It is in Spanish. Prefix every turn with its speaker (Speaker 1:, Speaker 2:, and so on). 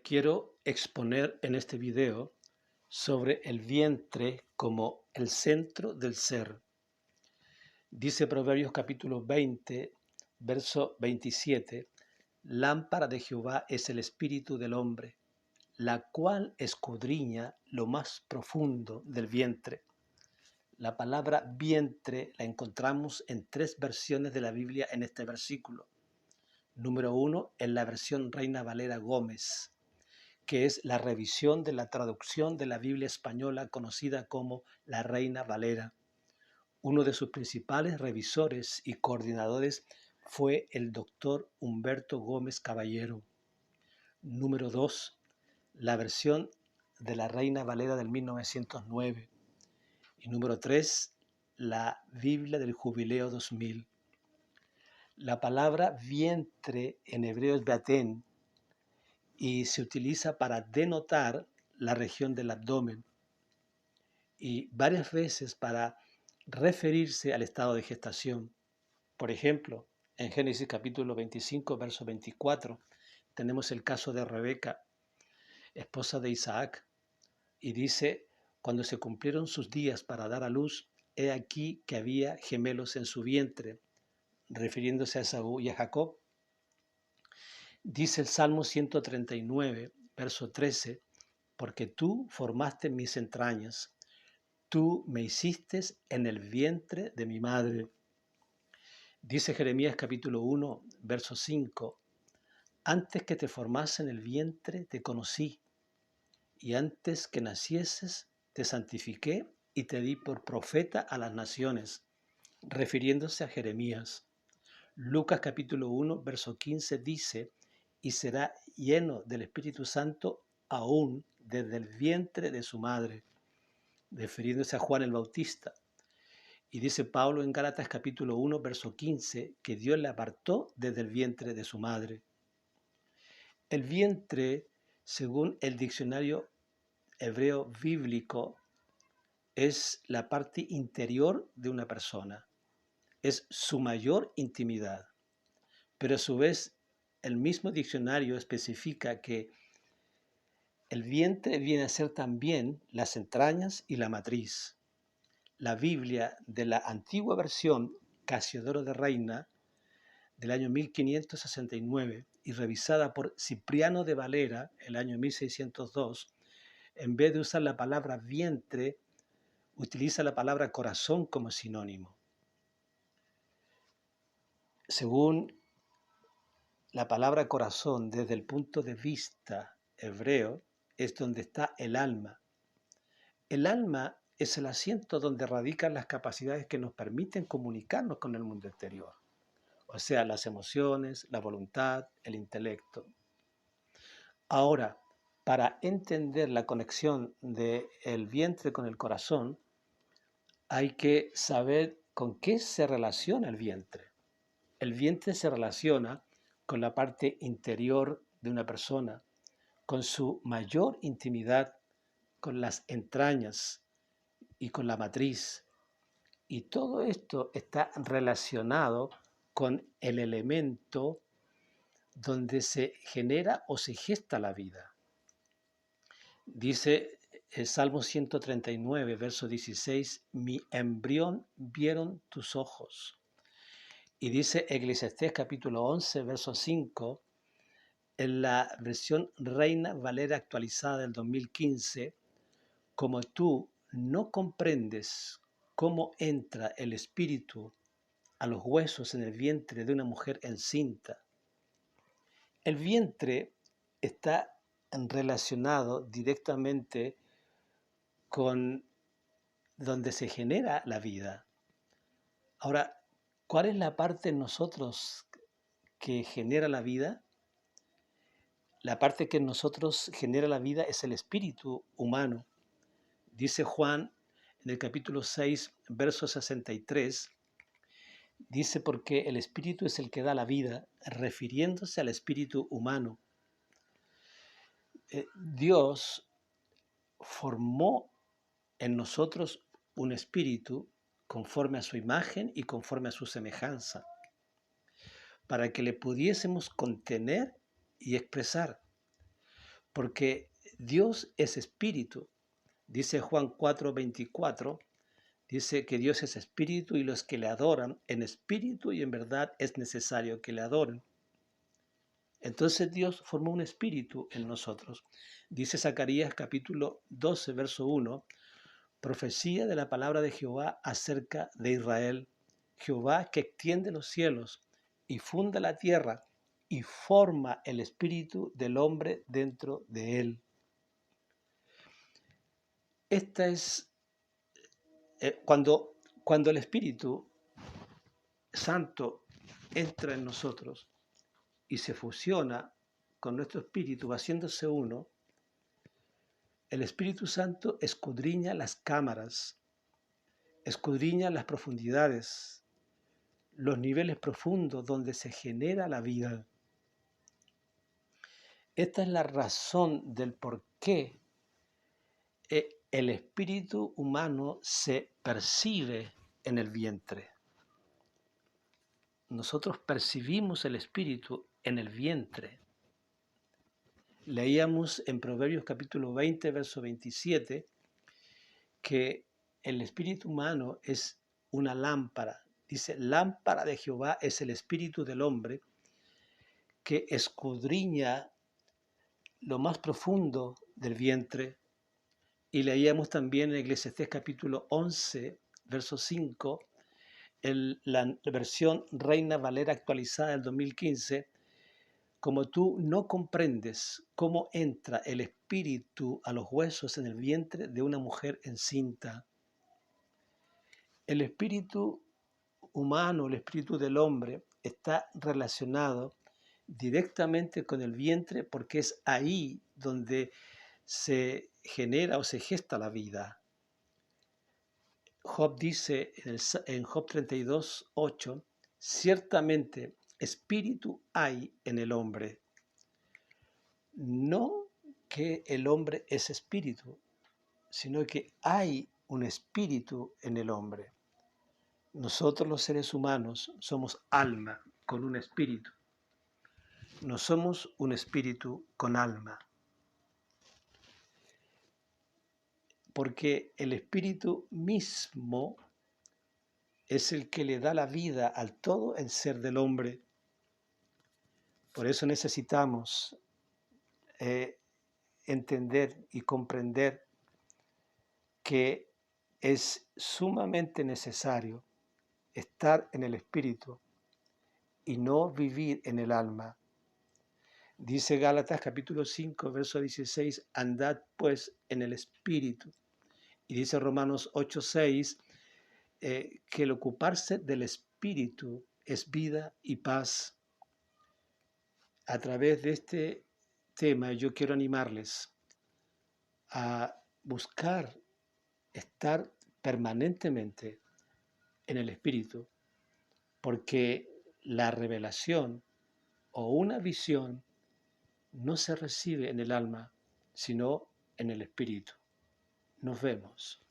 Speaker 1: Quiero exponer en este video sobre el vientre como el centro del ser. Dice Proverbios capítulo 20, verso 27, lámpara de Jehová es el espíritu del hombre, la cual escudriña lo más profundo del vientre. La palabra vientre la encontramos en 3 versiones de la Biblia en este versículo. Número 1, en la versión Reina Valera Gómez, que es la revisión de la traducción de la Biblia española conocida como la Reina Valera. Uno de sus principales revisores y coordinadores fue el doctor Humberto Gómez Caballero. Número 2, la versión de la Reina Valera del 1909. Y número 3, la Biblia del Jubileo 2000. La palabra vientre en hebreo es beatén y se utiliza para denotar la región del abdomen y varias veces para referirse al estado de gestación. Por ejemplo, en Génesis capítulo 25, verso 24, tenemos el caso de Rebeca, esposa de Isaac, y dice, cuando se cumplieron sus días para dar a luz, he aquí que había gemelos en su vientre, refiriéndose a Esaú y a Jacob. Dice el Salmo 139, verso 13, porque tú formaste mis entrañas, tú me hiciste en el vientre de mi madre. Dice Jeremías capítulo 1, verso 5, antes que te formase en el vientre te conocí, y antes que nacieses te santifiqué y te di por profeta a las naciones, refiriéndose a Jeremías. Lucas capítulo 1, verso 15 dice, y será lleno del Espíritu Santo aún desde el vientre de su madre, refiriéndose a Juan el Bautista. Y dice Pablo en Gálatas capítulo 1, verso 15, que Dios le apartó desde el vientre de su madre. El vientre, según el diccionario hebreo bíblico, es la parte interior de una persona, es su mayor intimidad. Pero a su vez, el mismo diccionario especifica que el vientre viene a ser también las entrañas y la matriz. La Biblia de la antigua versión Casiodoro de Reina del año 1569 y revisada por Cipriano de Valera el año 1602, en vez de usar la palabra vientre, utiliza la palabra corazón como sinónimo. Según la palabra corazón, desde el punto de vista hebreo, es donde está el alma. El alma es el asiento donde radican las capacidades que nos permiten comunicarnos con el mundo exterior, o sea, las emociones, la voluntad, el intelecto. Ahora, para entender la conexión del vientre con el corazón, hay que saber con qué se relaciona el vientre. El vientre se relaciona con la parte interior de una persona, con su mayor intimidad, con las entrañas y con la matriz. Y todo esto está relacionado con el elemento donde se genera o se gesta la vida. Dice el Salmo 139, verso 16, mi embrión vieron tus ojos. Y dice Eclesiastés capítulo 11, verso 5, en la versión Reina Valera actualizada del 2015, como tú no comprendes cómo entra el espíritu a los huesos en el vientre de una mujer encinta. El vientre está relacionado directamente con donde se genera la vida. Ahora, ¿cuál es la parte en nosotros que genera la vida? La parte que en nosotros genera la vida es el espíritu humano. Dice Juan en el capítulo 6, verso 63, dice porque el espíritu es el que da la vida, refiriéndose al espíritu humano. Dios formó en nosotros un espíritu conforme a su imagen y conforme a su semejanza, para que le pudiésemos contener y expresar. porque Dios es espíritu. Dice Juan 4:24, dice que Dios es espíritu y los que le adoran en espíritu y en verdad es necesario que le adoren. Entonces Dios formó un espíritu en nosotros. Dice Zacarías capítulo 12, verso 1, profecía de la palabra de Jehová acerca de Israel. Jehová que extiende los cielos y funda la tierra y forma el espíritu del hombre dentro de él. Esta es cuando el Espíritu Santo entra en nosotros y se fusiona con nuestro espíritu, haciéndose uno, el Espíritu Santo escudriña las cámaras, escudriña las profundidades, los niveles profundos donde se genera la vida. Esta es la razón del por qué el espíritu humano se percibe en el vientre. Nosotros percibimos el espíritu en el vientre. Leíamos en Proverbios capítulo 20, verso 27, que el espíritu humano es una lámpara. Dice, lámpara de Jehová es el espíritu del hombre que escudriña lo más profundo del vientre. Y leíamos también en Eclesiastés capítulo 11, verso 5, la versión Reina Valera actualizada del 2015, como tú no comprendes cómo entra el espíritu a los huesos en el vientre de una mujer encinta. El espíritu humano, el espíritu del hombre, está relacionado directamente con el vientre porque es ahí donde se genera o se gesta la vida. Job dice en Job 32, 8, ciertamente espíritu hay en el hombre. No que el hombre es espíritu, sino que hay un espíritu en el hombre. Nosotros los seres humanos somos alma con un espíritu. No somos un espíritu con alma. Porque el espíritu mismo es el que le da la vida al todo el ser del hombre. Por eso necesitamos entender y comprender que es sumamente necesario estar en el espíritu y no vivir en el alma. Dice Gálatas capítulo 5, verso 16, andad pues en el espíritu. Y dice Romanos 8, 6, que el ocuparse del espíritu es vida y paz. A través de este tema yo quiero animarles a buscar estar permanentemente en el espíritu, porque la revelación o una visión no se recibe en el alma, sino en el espíritu. Nos vemos.